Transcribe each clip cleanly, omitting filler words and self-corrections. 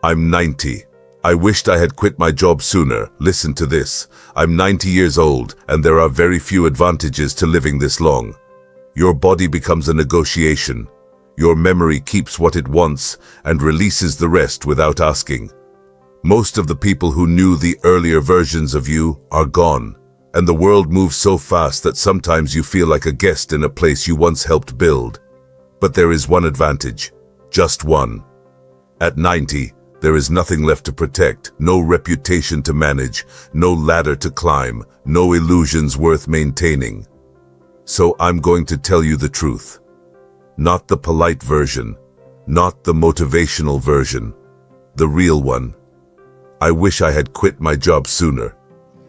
I'm 90. I wished I had quit my job sooner. Listen to this. I'm 90 years old, and there are very few advantages to living this long. Your body becomes a negotiation. Your memory keeps what it wants and releases the rest without asking. Most of the people who knew the earlier versions of you are gone, and the world moves so fast that sometimes you feel like a guest in a place you once helped build. But there is one advantage, just one. At 90, there is nothing left to protect, no reputation to manage, no ladder to climb, no illusions worth maintaining. So I'm going to tell you the truth. Not the polite version, not the motivational version, the real one. I wish I had quit my job sooner.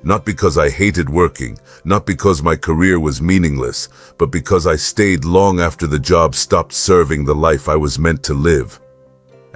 Not because I hated working, not because my career was meaningless, but because I stayed long after the job stopped serving the life I was meant to live.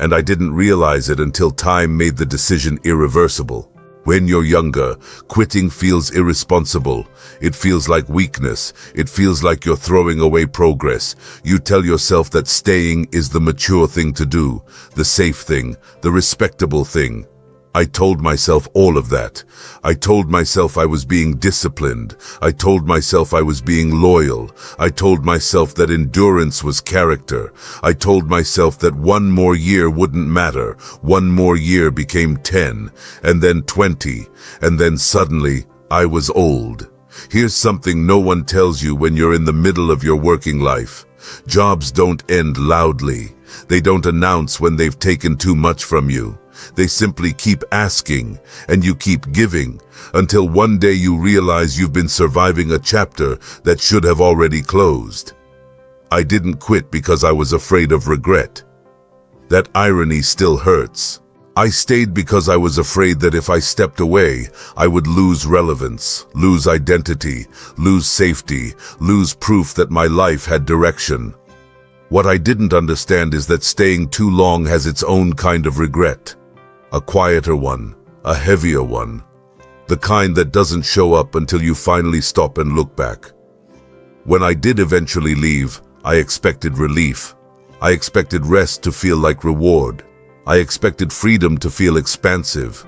And I didn't realize it until time made the decision irreversible. When you're younger, quitting feels irresponsible. It feels like weakness. It feels like you're throwing away progress. You tell yourself that staying is the mature thing to do, the safe thing, the respectable thing. I told myself all of that. I told myself I was being disciplined. I told myself I was being loyal. I told myself that endurance was character. I told myself that one more year wouldn't matter. One more year became 10, and then 20, and then suddenly I was old. Here's something no one tells you when you're in the middle of your working life. Jobs don't end loudly. They don't announce when they've taken too much from you. They simply keep asking, and you keep giving, until one day you realize you've been surviving a chapter that should have already closed. I didn't quit because I was afraid of regret. That irony still hurts. I stayed because I was afraid that if I stepped away, I would lose relevance, lose identity, lose safety, lose proof that my life had direction. What I didn't understand is that staying too long has its own kind of regret. A quieter one, a heavier one. The kind that doesn't show up until you finally stop and look back. When I did eventually leave, I expected relief. I expected rest to feel like reward. I expected freedom to feel expansive.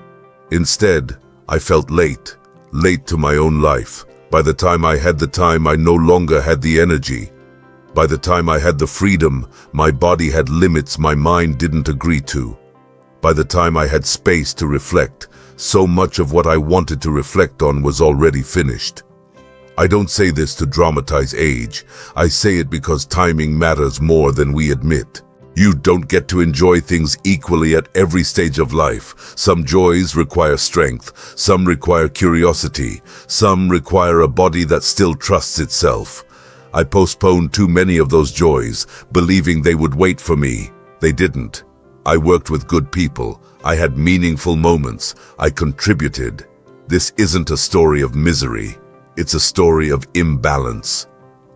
Instead, I felt late to my own life. By the time I had the time, I no longer had the energy. By the time I had the freedom, my body had limits my mind didn't agree to. By the time I had space to reflect, so much of what I wanted to reflect on was already finished. I don't say this to dramatize age. I say it because timing matters more than we admit. You don't get to enjoy things equally at every stage of life. Some joys require strength, some require curiosity, some require a body that still trusts itself. I postponed too many of those joys, believing they would wait for me. They didn't. I worked with good people. I had meaningful moments. I contributed. This isn't a story of misery. It's a story of imbalance.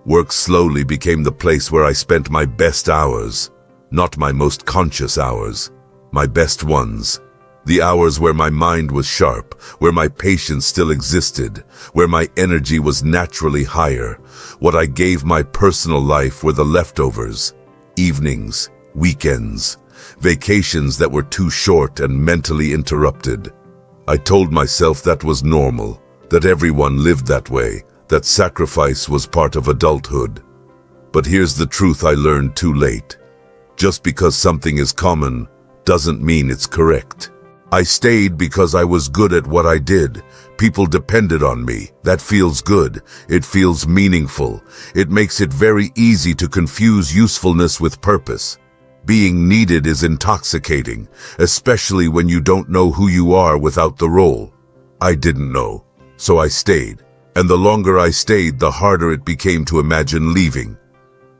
Work slowly became the place where I spent my best hours. Not my most conscious hours. My best ones. The hours where my mind was sharp, where my patience still existed, where my energy was naturally higher. What I gave my personal life were the leftovers. Evenings, weekends, vacations that were too short and mentally interrupted. I told myself that was normal, that everyone lived that way, that sacrifice was part of adulthood. But here's the truth I learned too late. Just because something is common doesn't mean it's correct. I stayed because I was good at what I did. People depended on me. That feels good. It feels meaningful. It makes it very easy to confuse usefulness with purpose. Being needed is intoxicating, especially when you don't know who you are without the role. I didn't know, so I stayed. And the longer I stayed, the harder it became to imagine leaving.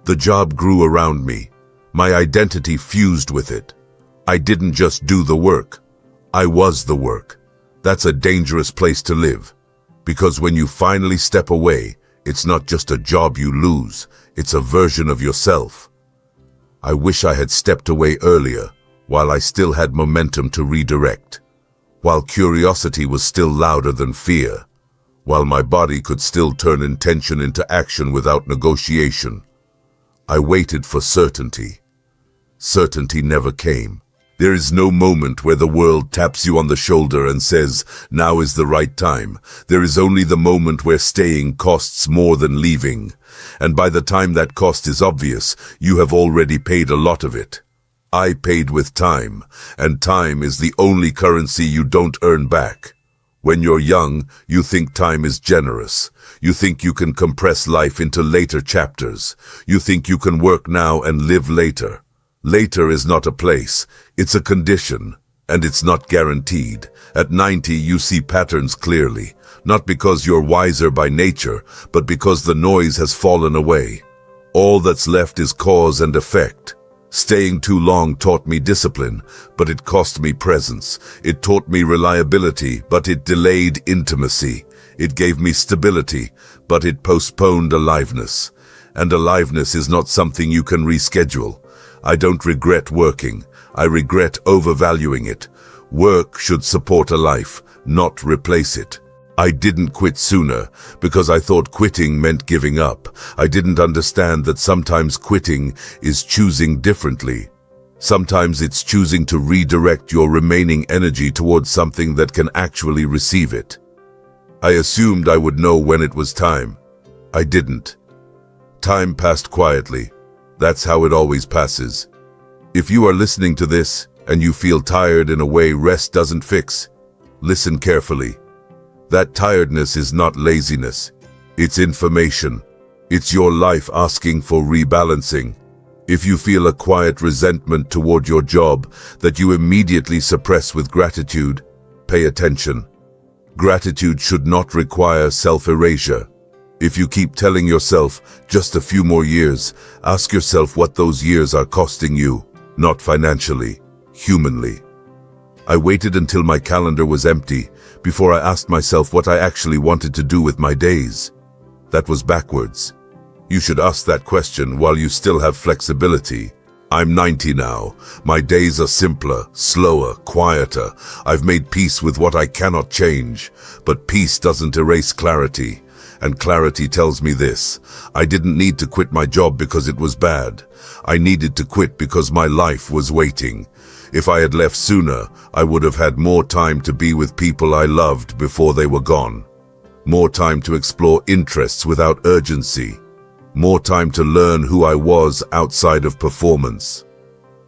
The job grew around me. My identity fused with it. I didn't just do the work. I was the work. That's a dangerous place to live. Because when you finally step away, it's not just a job you lose, it's a version of yourself. I wish I had stepped away earlier, while I still had momentum to redirect, while curiosity was still louder than fear, while my body could still turn intention into action without negotiation. I waited for certainty. Certainty never came. There is no moment where the world taps you on the shoulder and says, now is the right time. There is only the moment where staying costs more than leaving. And by the time that cost is obvious, you have already paid a lot of it. I paid with time, and time is the only currency you don't earn back. When you're young, you think time is generous. You think you can compress life into later chapters. You think you can work now and live later. Later is not a place, it's a condition, and it's not guaranteed. At 90, you see patterns clearly, not because you're wiser by nature, but because the noise has fallen away. All that's left is cause and effect. Staying too long taught me discipline, but it cost me presence. It taught me reliability, but it delayed intimacy. It gave me stability, but it postponed aliveness. And aliveness is not something you can reschedule. I don't regret working. I regret overvaluing it. Work should support a life, not replace it. I didn't quit sooner because I thought quitting meant giving up. I didn't understand that sometimes quitting is choosing differently. Sometimes it's choosing to redirect your remaining energy towards something that can actually receive it. I assumed I would know when it was time. I didn't. Time passed quietly. That's how it always passes. If you are listening to this and you feel tired in a way rest doesn't fix, listen carefully. That tiredness is not laziness. It's information. It's your life asking for rebalancing. If you feel a quiet resentment toward your job that you immediately suppress with gratitude, pay attention. Gratitude should not require self-erasure. If you keep telling yourself, just a few more years, ask yourself what those years are costing you, not financially, humanly. I waited until my calendar was empty before I asked myself what I actually wanted to do with my days. That was backwards. You should ask that question while you still have flexibility. I'm 90 now. My days are simpler, slower, quieter. I've made peace with what I cannot change. But peace doesn't erase clarity. And clarity tells me this: I didn't need to quit my job because it was bad. I needed to quit because my life was waiting. If I had left sooner, I would have had more time to be with people I loved before they were gone. More time to explore interests without urgency. More time to learn who I was outside of performance.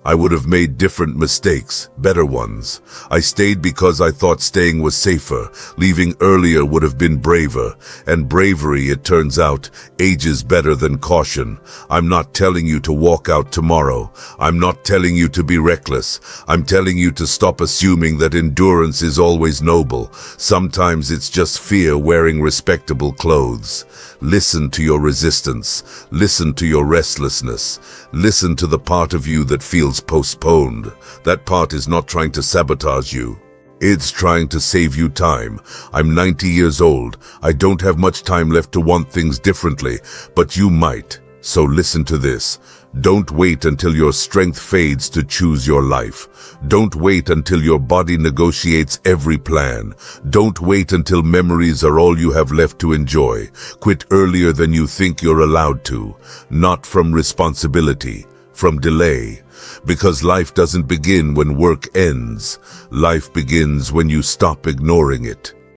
I would have made different mistakes, better ones. I stayed because I thought staying was safer. Leaving earlier would have been braver. And bravery, it turns out, ages better than caution. I'm not telling you to walk out tomorrow. I'm not telling you to be reckless. I'm telling you to stop assuming that endurance is always noble. Sometimes it's just fear wearing respectable clothes. Listen to your resistance. Listen to your restlessness. Listen to the part of you that feels postponed. That part is not trying to sabotage you. It's trying to save you time. I'm 90 years old. I don't have much time left to want things differently, but you might. So listen to this. Don't wait until your strength fades to choose your life. Don't wait until your body negotiates every plan. Don't wait until memories are all you have left to enjoy. Quit earlier than you think you're allowed to. Not from responsibility, from delay. Because life doesn't begin when work ends. Life begins when you stop ignoring it.